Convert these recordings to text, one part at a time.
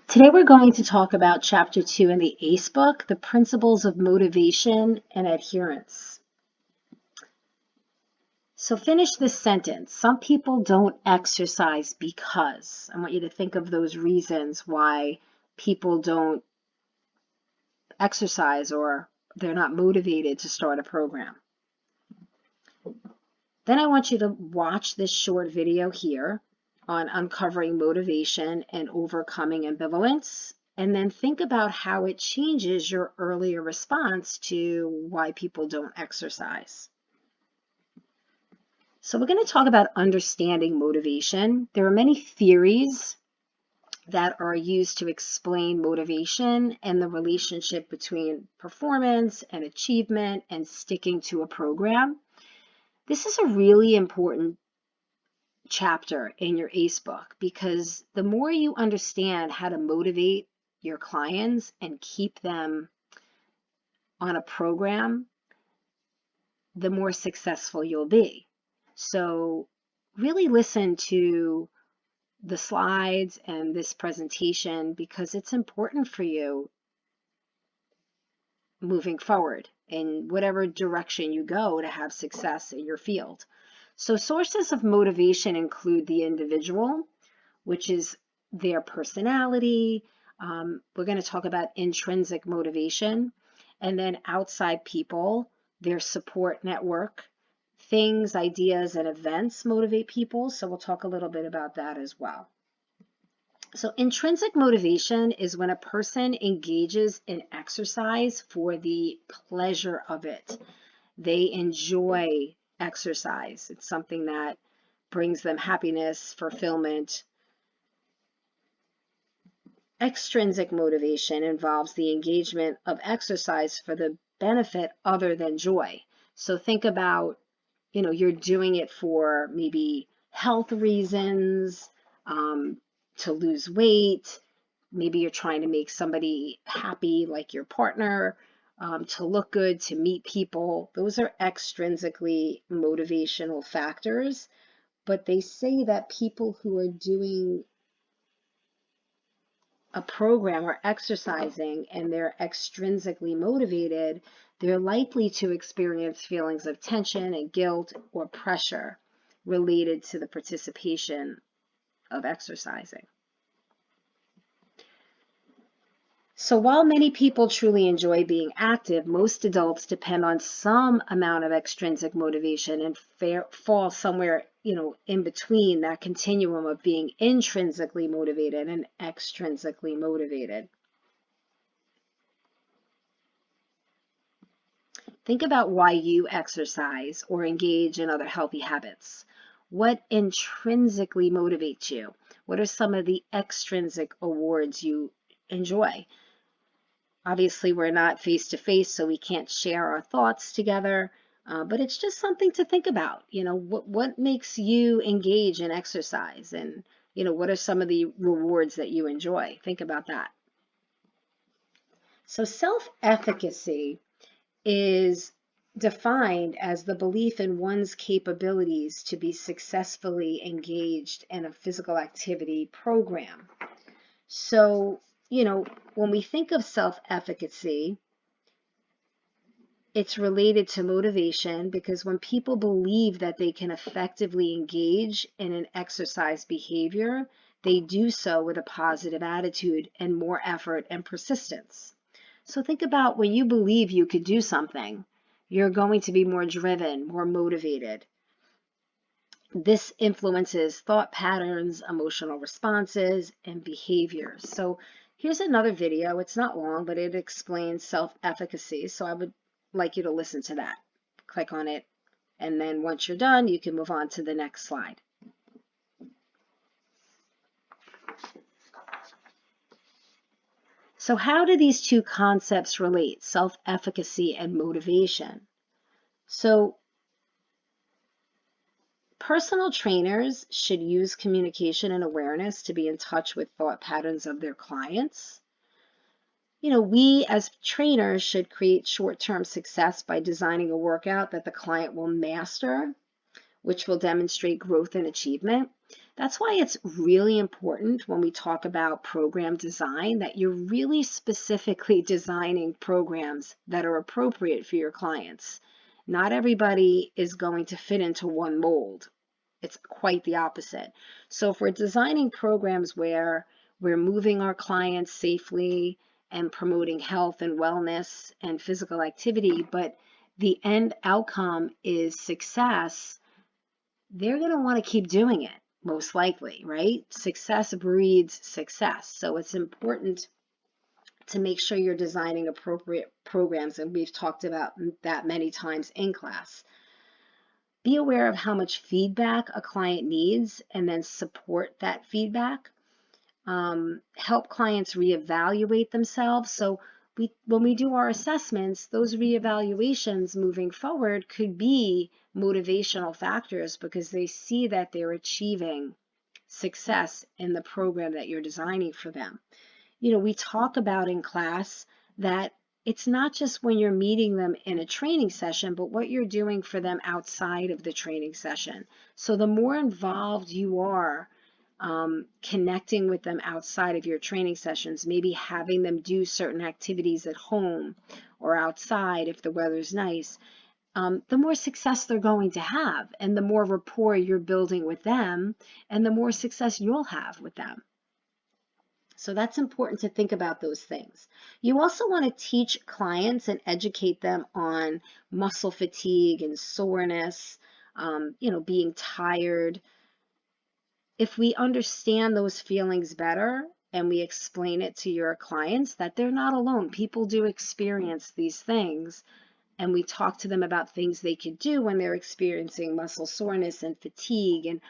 Today we're going to talk about Chapter 2 in the ACE book, The Principles of Motivation and Adherence. So finish this sentence. Some people don't exercise because. I want you to think of those reasons why people don't exercise or they're not motivated to start a program. Then I want you to watch this short video here on uncovering motivation and overcoming ambivalence. And then think about how it changes your earlier response to why people don't exercise. So we're going to talk about understanding motivation. There are many theories that are used to explain motivation and the relationship between performance and achievement and sticking to a program. This is a really important chapter in your ACE book because the more you understand how to motivate your clients and keep them on a program, the more successful you'll be. So really listen to the slides and this presentation because it's important for you moving forward in whatever direction you go to have success in your field. So sources of motivation include the individual, which is their personality. We're going to talk about intrinsic motivation, and then outside people, their support network. Things, ideas, and events motivate people, so we'll talk a little bit about that as well. So intrinsic motivation is when a person engages in exercise for the pleasure of it. They enjoy exercise. It's something that brings them happiness, fulfillment. Extrinsic motivation involves the engagement of exercise for the benefit other than joy. So think about, you're doing it for maybe health reasons, to lose weight. Maybe you're trying to make somebody happy, like your partner, to look good, to meet people. Those are extrinsically motivational factors. But they say that people who are doing a program or exercising and they're extrinsically motivated, they're likely to experience feelings of tension and guilt or pressure related to the participation of exercising. So while many people truly enjoy being active, most adults depend on some amount of extrinsic motivation and fall somewhere, in between that continuum of being intrinsically motivated and extrinsically motivated. Think about why you exercise or engage in other healthy habits. What intrinsically motivates you? What are some of the extrinsic awards you enjoy? Obviously, we're not face-to-face, so we can't share our thoughts together, but it's just something to think about. What makes you engage in exercise? And, what are some of the rewards that you enjoy? Think about that. So self-efficacy is defined as the belief in one's capabilities to be successfully engaged in a physical activity program. So, when we think of self-efficacy, it's related to motivation because when people believe that they can effectively engage in an exercise behavior, they do so with a positive attitude and more effort and persistence. So think about when you believe you could do something, you're going to be more driven, more motivated. This influences thought patterns, emotional responses, and behaviors. So here's another video. It's not long, but it explains self-efficacy. So I would like you to listen to that. Click on it, and then once you're done, you can move on to the next slide. So how do these two concepts relate, self-efficacy and motivation? So personal trainers should use communication and awareness to be in touch with thought patterns of their clients. We as trainers should create short-term success by designing a workout that the client will master which will demonstrate growth and achievement. That's why it's really important when we talk about program design that you're really specifically designing programs that are appropriate for your clients. Not everybody is going to fit into one mold. It's quite the opposite. So if we're designing programs where we're moving our clients safely and promoting health and wellness and physical activity, but the end outcome is success, they're going to want to keep doing it, most likely, right? Success breeds success. So it's important to make sure you're designing appropriate programs, and we've talked about that many times in class. Be aware of how much feedback a client needs and then support that feedback. Help clients reevaluate themselves. So when we do our assessments, those reevaluations moving forward could be motivational factors because they see that they're achieving success in the program that you're designing for them. We talk about in class that it's not just when you're meeting them in a training session, but what you're doing for them outside of the training session. So the more involved you are connecting with them outside of your training sessions, maybe having them do certain activities at home or outside if the weather's nice, the more success they're going to have, and the more rapport you're building with them, and the more success you'll have with them. So that's important to think about those things. You also want to teach clients and educate them on muscle fatigue and soreness, being tired. If we understand those feelings better and we explain it to your clients that they're not alone, people do experience these things, and we talk to them about things they could do when they're experiencing muscle soreness and fatigue, and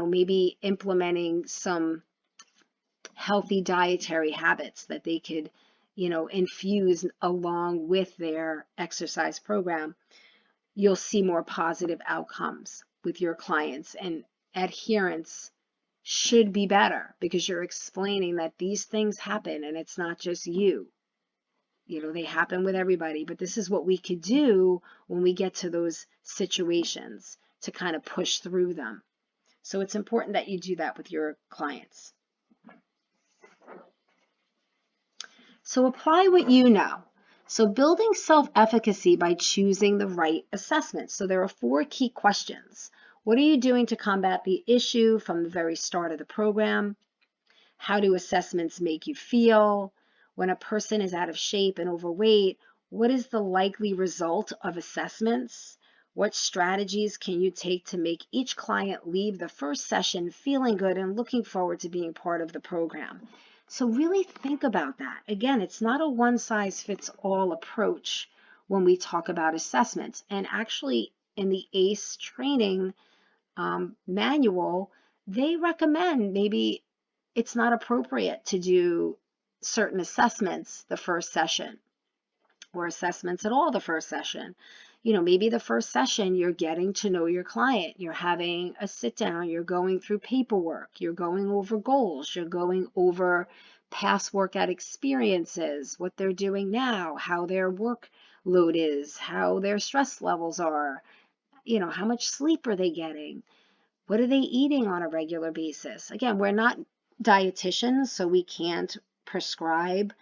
maybe implementing some healthy dietary habits that they could infuse along with their exercise program, you'll see more positive outcomes with your clients, and adherence should be better because you're explaining that these things happen and it's not just you. They happen with everybody, but this is what we could do when we get to those situations to kind of push through them. So it's important that you do that with your clients. So apply what you know. So building self-efficacy by choosing the right assessment. So there are 4 key questions. What are you doing to combat the issue from the very start of the program? How do assessments make you feel? When a person is out of shape and overweight, what is the likely result of assessments? What strategies can you take to make each client leave the first session feeling good and looking forward to being part of the program? So really think about that. Again, it's not a one-size-fits-all approach when we talk about assessments. And actually, in the ACE training manual, they recommend maybe it's not appropriate to do certain assessments the first session, or assessments at all the first session. Maybe the first session you're getting to know your client, you're having a sit down, you're going through paperwork, you're going over goals, you're going over past workout experiences, what they're doing now, how their workload is, how their stress levels are, how much sleep are they getting, what are they eating on a regular basis. Again, we're not dietitians, so we can't prescribe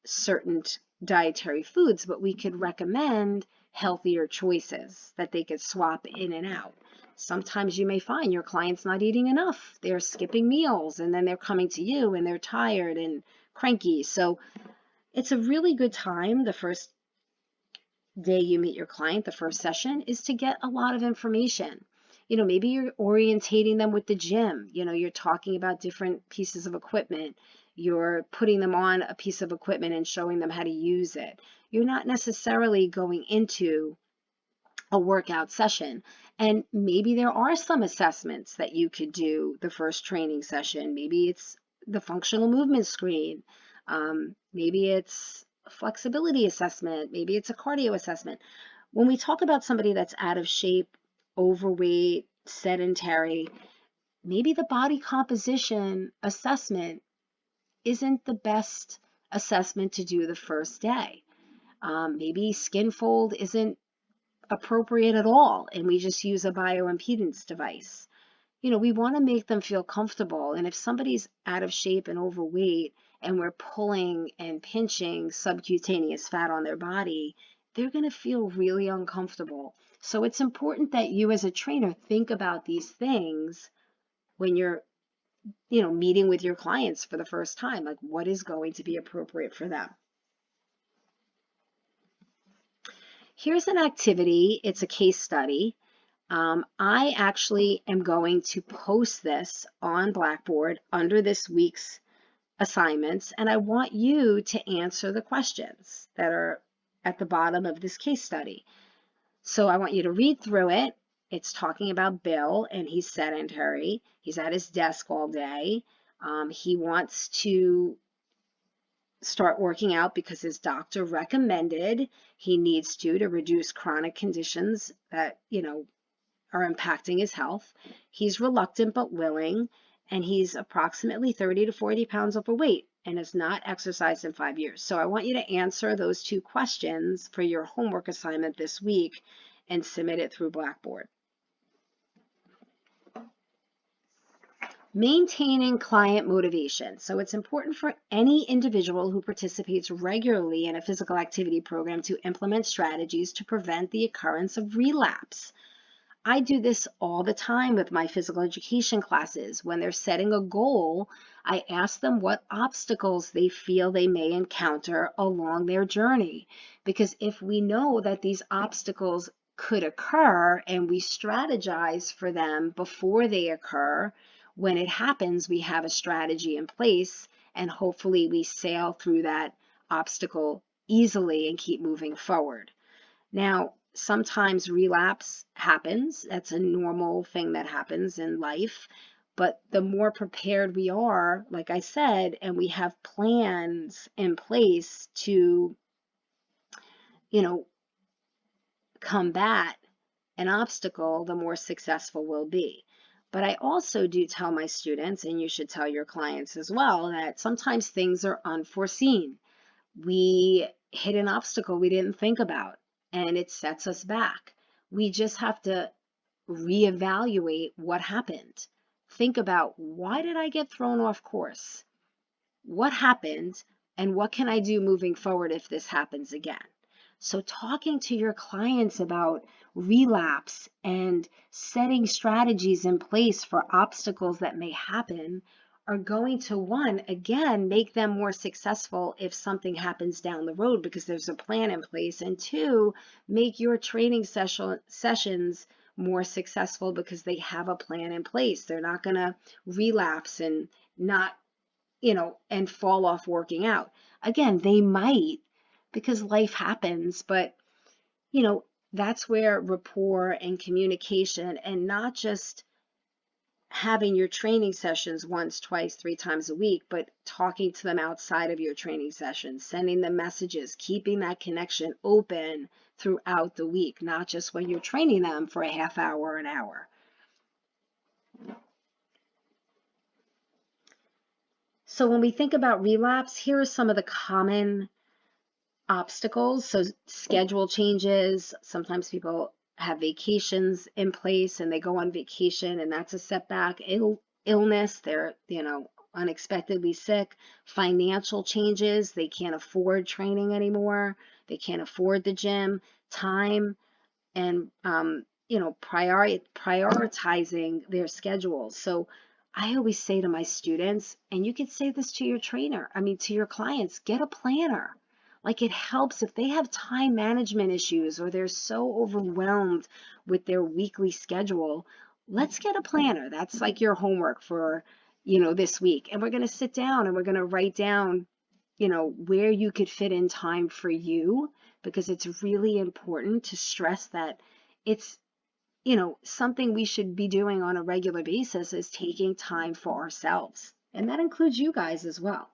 certain dietary foods, but we could recommend healthier choices that they could swap in and out. Sometimes you may find your client's not eating enough. They're skipping meals, and then they're coming to you and they're tired and cranky. So it's a really good time, the first day you meet your client, the first session, is to get a lot of information. Maybe you're orientating them with the gym. You're talking about different pieces of equipment. You're putting them on a piece of equipment and showing them how to use it. You're not necessarily going into a workout session. And maybe there are some assessments that you could do the first training session. Maybe it's the functional movement screen. Maybe it's a flexibility assessment. Maybe it's a cardio assessment. When we talk about somebody that's out of shape, overweight, sedentary, maybe the body composition assessment isn't the best assessment to do the first day. Maybe skin fold isn't appropriate at all, and we just use a bioimpedance device. We want to make them feel comfortable. And if somebody's out of shape and overweight and we're pulling and pinching subcutaneous fat on their body, they're going to feel really uncomfortable. So it's important that you as a trainer think about these things when you're, meeting with your clients for the first time, like what is going to be appropriate for them. Here's an activity. It's a case study. I actually am going to post this on Blackboard under this week's assignments, and I want you to answer the questions that are at the bottom of this case study. So I want you to read through it. It's talking about Bill, and he's sedentary. He's at his desk all day. He wants to start working out because his doctor recommended he needs to reduce chronic conditions that, are impacting his health. He's reluctant but willing, and he's approximately 30 to 40 pounds overweight and has not exercised in 5 years. So I want you to answer those 2 questions for your homework assignment this week and submit it through Blackboard. Maintaining client motivation. So it's important for any individual who participates regularly in a physical activity program to implement strategies to prevent the occurrence of relapse. I do this all the time with my physical education classes. When they're setting a goal, I ask them what obstacles they feel they may encounter along their journey. Because if we know that these obstacles could occur and we strategize for them before they occur, when it happens, we have a strategy in place, and hopefully we sail through that obstacle easily and keep moving forward. Now, sometimes relapse happens. That's a normal thing that happens in life. But the more prepared we are, like I said, and we have plans in place to, combat an obstacle, the more successful we'll be. But I also do tell my students, and you should tell your clients as well, that sometimes things are unforeseen. We hit an obstacle we didn't think about, and it sets us back. We just have to reevaluate what happened. Think about, why did I get thrown off course? What happened, and what can I do moving forward if this happens again? So talking to your clients about relapse and setting strategies in place for obstacles that may happen are going to, one, again, make them more successful if something happens down the road because there's a plan in place, and 2, make your training sessions more successful because they have a plan in place. They're not going to relapse and not, and fall off working out. Again, they might, because life happens, but that's where rapport and communication, and not just having your training sessions once, twice, 3 times a week, but talking to them outside of your training sessions, sending them messages, keeping that connection open throughout the week, not just when you're training them for a half hour or an hour. So when we think about relapse, here are some of the common obstacles. So schedule changes. Sometimes people have vacations in place and they go on vacation, and that's a setback. Illness, they're, unexpectedly sick. Financial changes, they can't afford training anymore. They can't afford the gym. Time and, prioritizing their schedules. So I always say to my students, and you could say this to your to your clients, get a planner. Like, it helps if they have time management issues or they're so overwhelmed with their weekly schedule. Let's get a planner. That's like your homework for, this week. And we're going to sit down and we're going to write down, where you could fit in time for you, because it's really important to stress that it's, something we should be doing on a regular basis is taking time for ourselves. And that includes you guys as well.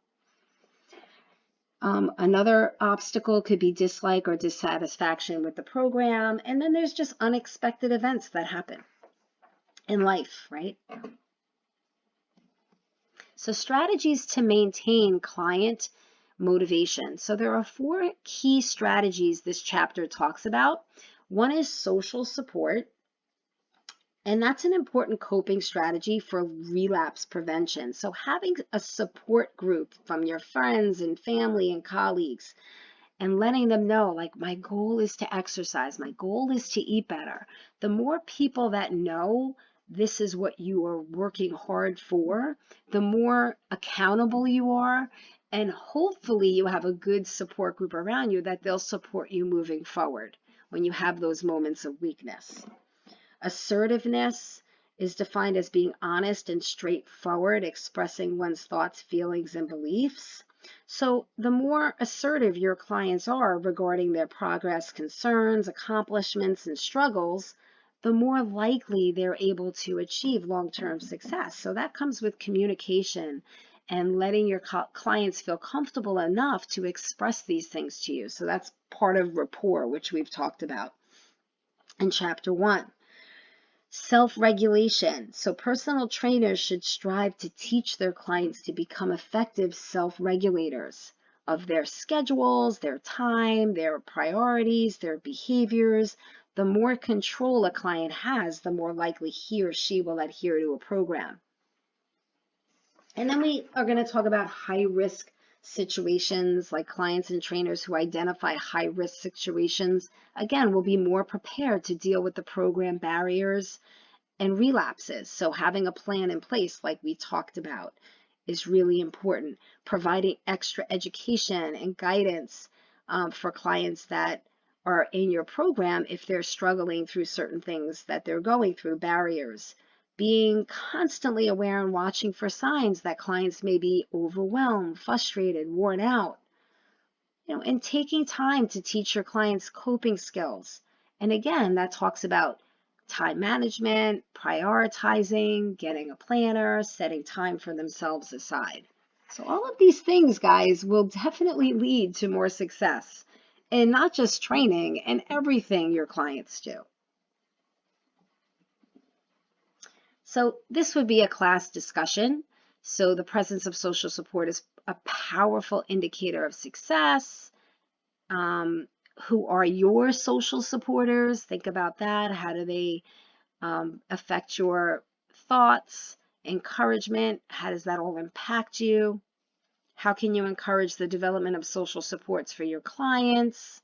Another obstacle could be dislike or dissatisfaction with the program. And then there's just unexpected events that happen in life, right? So strategies to maintain client motivation. So there are 4 key strategies this chapter talks about. One is social support, and that's an important coping strategy for relapse prevention. So having a support group from your friends and family and colleagues and letting them know, like, my goal is to exercise, my goal is to eat better. The more people that know this is what you are working hard for, the more accountable you are, and hopefully you have a good support group around you that they'll support you moving forward when you have those moments of weakness. Assertiveness is defined as being honest and straightforward, expressing one's thoughts, feelings, and beliefs. So the more assertive your clients are regarding their progress, concerns, accomplishments, and struggles, the more likely they're able to achieve long-term success. So that comes with communication and letting your clients feel comfortable enough to express these things to you. So that's part of rapport, which we've talked about in Chapter 1. Self-regulation. So personal trainers should strive to teach their clients to become effective self-regulators of their schedules, their time, their priorities, their behaviors. The more control a client has, the more likely he or she will adhere to a program. And then we are going to talk about high-risk situations, like clients and trainers who identify high-risk situations, again, will be more prepared to deal with the program barriers and relapses. So having a plan in place, like we talked about, is really important. Providing extra education and guidance for clients that are in your program if they're struggling through certain things that they're going through, barriers. Being constantly aware and watching for signs that clients may be overwhelmed, frustrated, worn out. And taking time to teach your clients coping skills. And again, that talks about time management, prioritizing, getting a planner, setting time for themselves aside. So all of these things, guys, will definitely lead to more success, and not just training and everything your clients do. So this would be a class discussion. So the presence of social support is a powerful indicator of success. Who are your social supporters? Think about that. How do they affect your thoughts, encouragement? How does that all impact you? How can you encourage the development of social supports for your clients?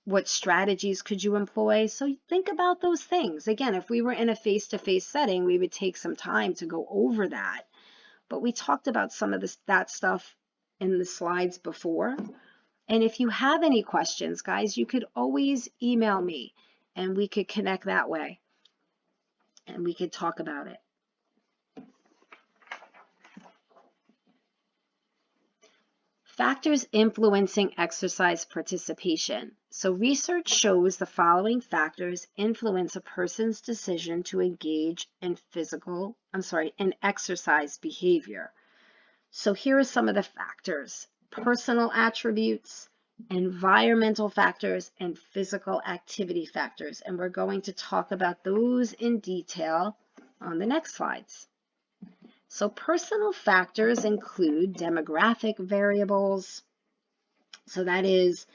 What strategies could you employ? So think about those things. Again, if we were in a face-to-face setting, we would take some time to go over that. But we talked about some of that stuff in the slides before. And if you have any questions, guys, you could always email me and we could connect that way and we could talk about it. Factors influencing exercise participation. So research shows the following factors influence a person's decision to engage in exercise behavior. So here are some of the factors: personal attributes, environmental factors, and physical activity factors. And we're going to talk about those in detail on the next slides. So personal factors include demographic variables. So that is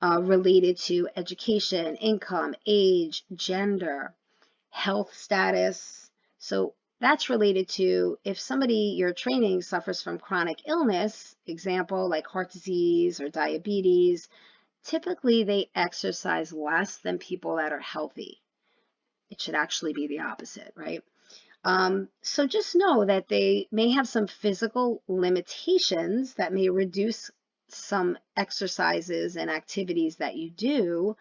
related to education, income, age, gender, health status. So that's related to if somebody you're training suffers from chronic illness, example like heart disease or diabetes, typically they exercise less than people that are healthy. It should actually be the opposite, right? So just know that they may have some physical limitations that may reduce some exercises and activities that you do,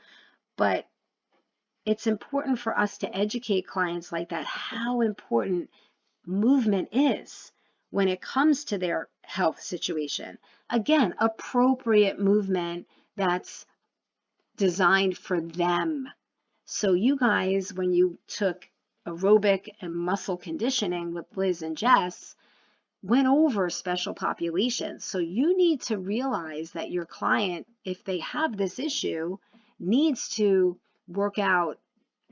but it's important for us to educate clients like that how important movement is when it comes to their health situation. Again, appropriate movement that's designed for them. So you guys, when you took aerobic and muscle conditioning with Liz and Jess, went over special populations. So you need to realize that your client, if they have this issue, needs to work out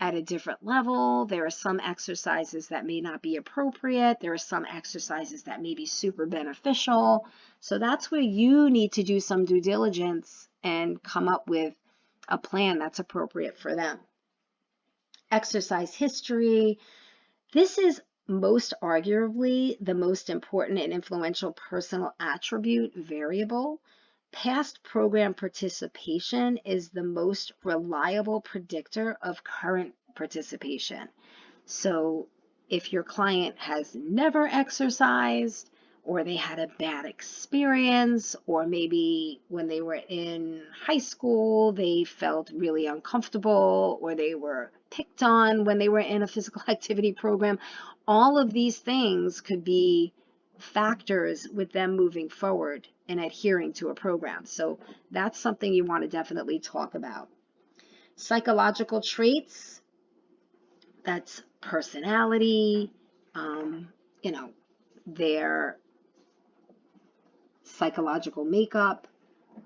at a different level. There are some exercises that may not be appropriate. There are some exercises that may be super beneficial. So that's where you need to do some due diligence and come up with a plan that's appropriate for them. Exercise history. This is most arguably the most important and influential personal attribute variable. Past program participation is the most reliable predictor of current participation. So if your client has never exercised, or they had a bad experience, or maybe when they were in high school, they felt really uncomfortable, or they were picked on when they were in a physical activity program, all of these things could be factors with them moving forward and adhering to a program. So that's something you want to definitely talk about. Psychological traits, that's personality, their psychological makeup.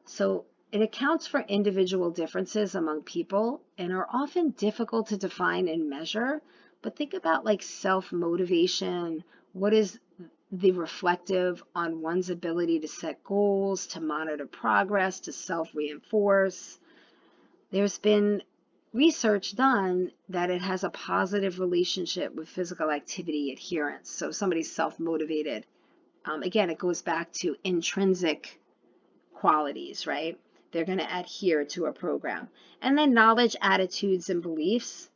So it accounts for individual differences among people and are often difficult to define and measure. But think about like self-motivation. What is the reflective on one's ability to set goals, to monitor progress, to self-reinforce? There's been research done that it has a positive relationship with physical activity adherence. So somebody's self-motivated. Again, it goes back to intrinsic qualities, right? They're going to adhere to a program. And then knowledge, attitudes, and beliefs.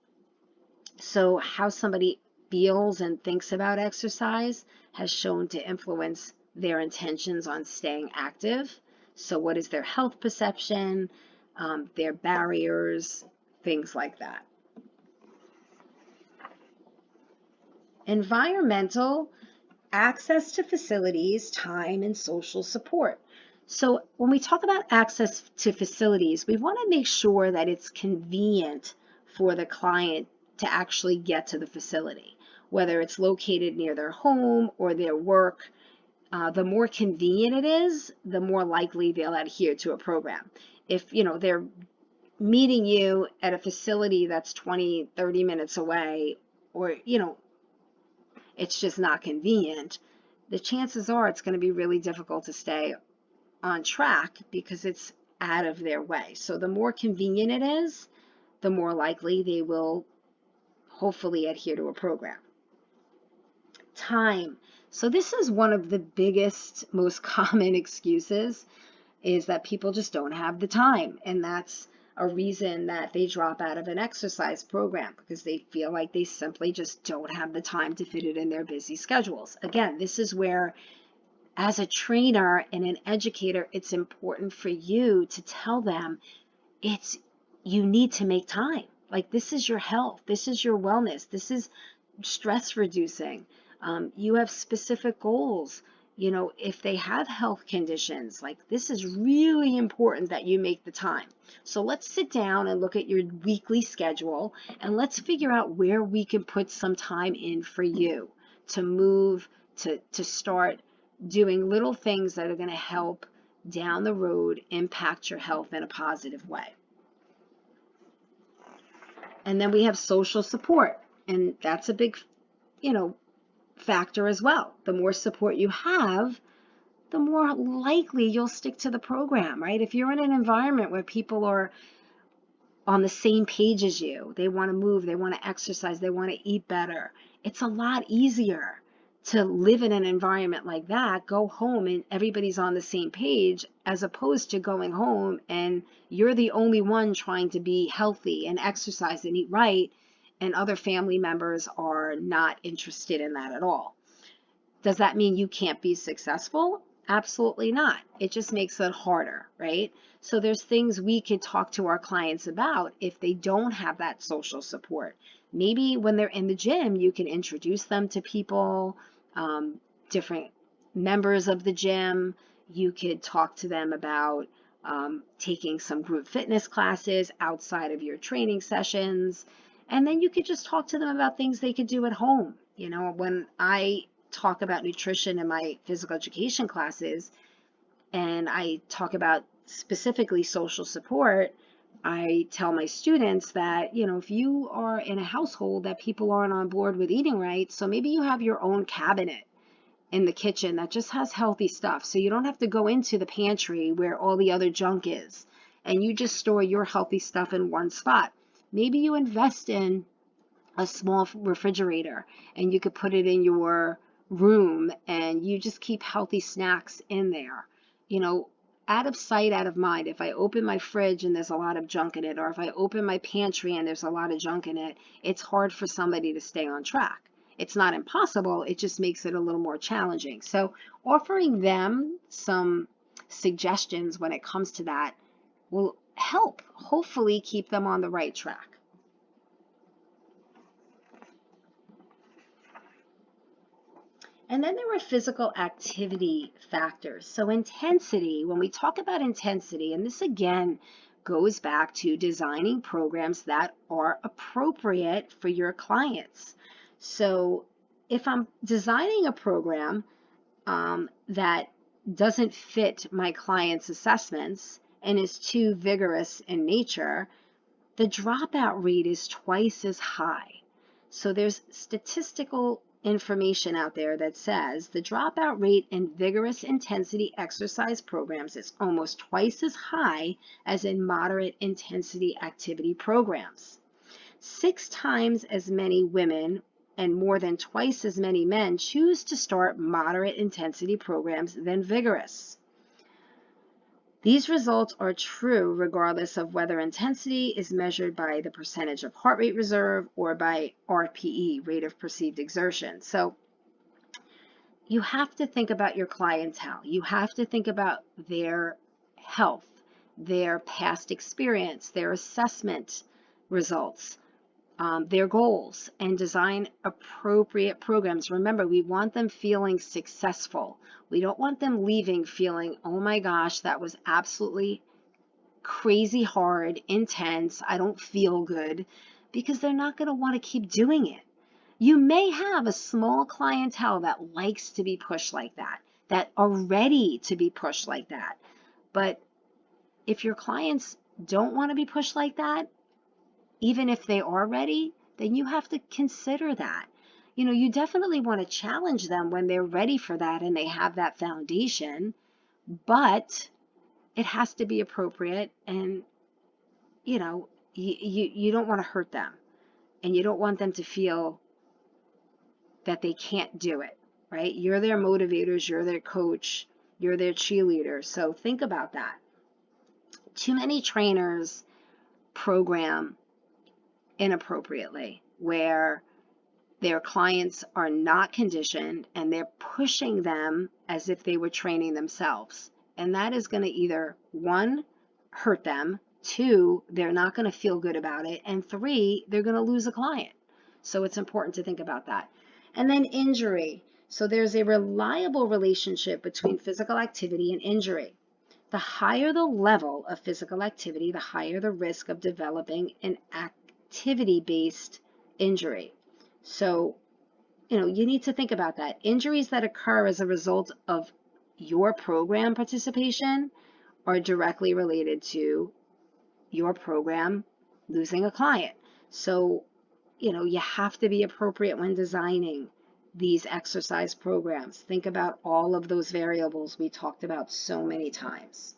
So how somebody feels and thinks about exercise has shown to influence their intentions on staying active. So what is their health perception, their barriers, things like that. Environmental, access to facilities, time, and social support. So when we talk about access to facilities, we want to make sure that it's convenient for the client to actually get to the facility, whether it's located near their home or their work. The more convenient it is, the more likely they'll adhere to a program. If they're meeting you at a facility that's 20, 30 minutes away, or it's just not convenient, the chances are it's going to be really difficult to stay on track because it's out of their way. So the more convenient it is, the more likely they will hopefully adhere to a program. Time. So this is one of the biggest, most common excuses, is that people just don't have the time. And that's a reason that they drop out of an exercise program, because they feel like they simply just don't have the time to fit it in their busy schedules. Again, this is where, as a trainer and an educator, it's important for you to tell them you need to make time. Like, this is your health, this is your wellness, this is stress reducing. You have specific goals. If they have health conditions, like, this is really important that you make the time. So let's sit down and look at your weekly schedule, and let's figure out where we can put some time in for you to move, to start doing little things that are going to help down the road impact your health in a positive way. And then we have social support, and that's a big, factor as well. The more support you have, the more likely you'll stick to the program, right? If you're in an environment where people are on the same page as you, they want to move, they want to exercise, they want to eat better, it's a lot easier to live in an environment like that, go home and everybody's on the same page, as opposed to going home and you're the only one trying to be healthy and exercise and eat right, and other family members are not interested in that at all. Does that mean you can't be successful? Absolutely not. It just makes it harder, right? So there's things we could talk to our clients about if they don't have that social support. Maybe when they're in the gym, you can introduce them to people, different members of the gym. You could talk to them about taking some group fitness classes outside of your training sessions. And then you could just talk to them about things they could do at home. When I talk about nutrition in my physical education classes, and I talk about specifically social support, I tell my students that, if you are in a household that people aren't on board with eating right, so maybe you have your own cabinet in the kitchen that just has healthy stuff. So you don't have to go into the pantry where all the other junk is. and you just store your healthy stuff in one spot. Maybe you invest in a small refrigerator and you could put it in your room and you just keep healthy snacks in there. You know, out of sight, out of mind. If I open my fridge and there's a lot of junk in it, or if I open my pantry and there's a lot of junk in it, it's hard for somebody to stay on track. It's not impossible, it just makes it a little more challenging. So offering them some suggestions when it comes to that will help hopefully keep them on the right track. And then there are physical activity factors. So intensity, when we talk about intensity, and this again goes back to designing programs that are appropriate for your clients. So if I'm designing a program that doesn't fit my client's assessments and is too vigorous in nature, the dropout rate is twice as high. So there's statistical information out there that says the dropout rate in vigorous intensity exercise programs is almost twice as high as in moderate intensity activity programs. 6 times as many women and more than twice as many men choose to start moderate intensity programs than vigorous. These results are true regardless of whether intensity is measured by the percentage of heart rate reserve or by RPE, rate of perceived exertion. So you have to think about your clientele. You have to think about their health, their past experience, their assessment results, their goals, and design appropriate programs. Remember, we want them feeling successful. We don't want them leaving feeling, oh my gosh, that was absolutely crazy hard, intense, I don't feel good, because they're not going to want to keep doing it. You may have a small clientele that likes to be pushed like that are ready to be pushed like that. But if your clients don't want to be pushed like that, even if they are ready, then you have to consider that. You know, you definitely want to challenge them when they're ready for that and they have that foundation, but it has to be appropriate, and you know, you don't want to hurt them, and you don't want them to feel that they can't do it, right? You're their motivators, you're their coach, you're their cheerleader. So think about that. Too many trainers program inappropriately, where their clients are not conditioned and they're pushing them as if they were training themselves. And that is going to either, 1, hurt them, 2, they're not going to feel good about it, and 3, they're going to lose a client. So it's important to think about that. And then injury. So there's a reliable relationship between physical activity and injury. The higher the level of physical activity, the higher the risk of developing an activity-based injury. So, you know, you need to think about that. Injuries that occur as a result of your program participation are directly related to your program losing a client. So, you know, you have to be appropriate when designing these exercise programs. Think about all of those variables we talked about so many times.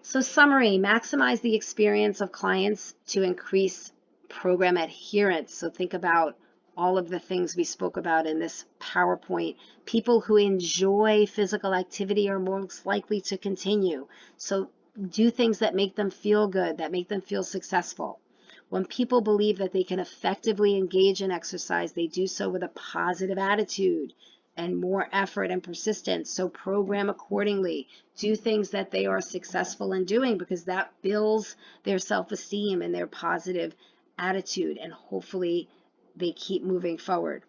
So summary, maximize the experience of clients to increase program adherence. So think about all of the things we spoke about in this PowerPoint. People who enjoy physical activity are most likely to continue. So do things that make them feel good, that make them feel successful. When people believe that they can effectively engage in exercise, they do so with a positive attitude and more effort and persistence. So program accordingly. Do things that they are successful in doing, because that builds their self-esteem and their positive attitude, and hopefully they keep moving forward.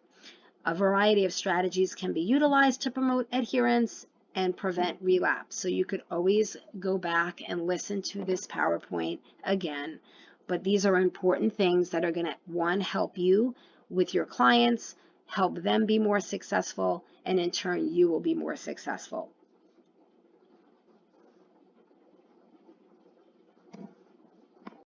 A variety of strategies can be utilized to promote adherence and prevent relapse. So you could always go back and listen to this PowerPoint again. But these are important things that are going to, 1, help you with your clients, help them be more successful, and in turn, you will be more successful.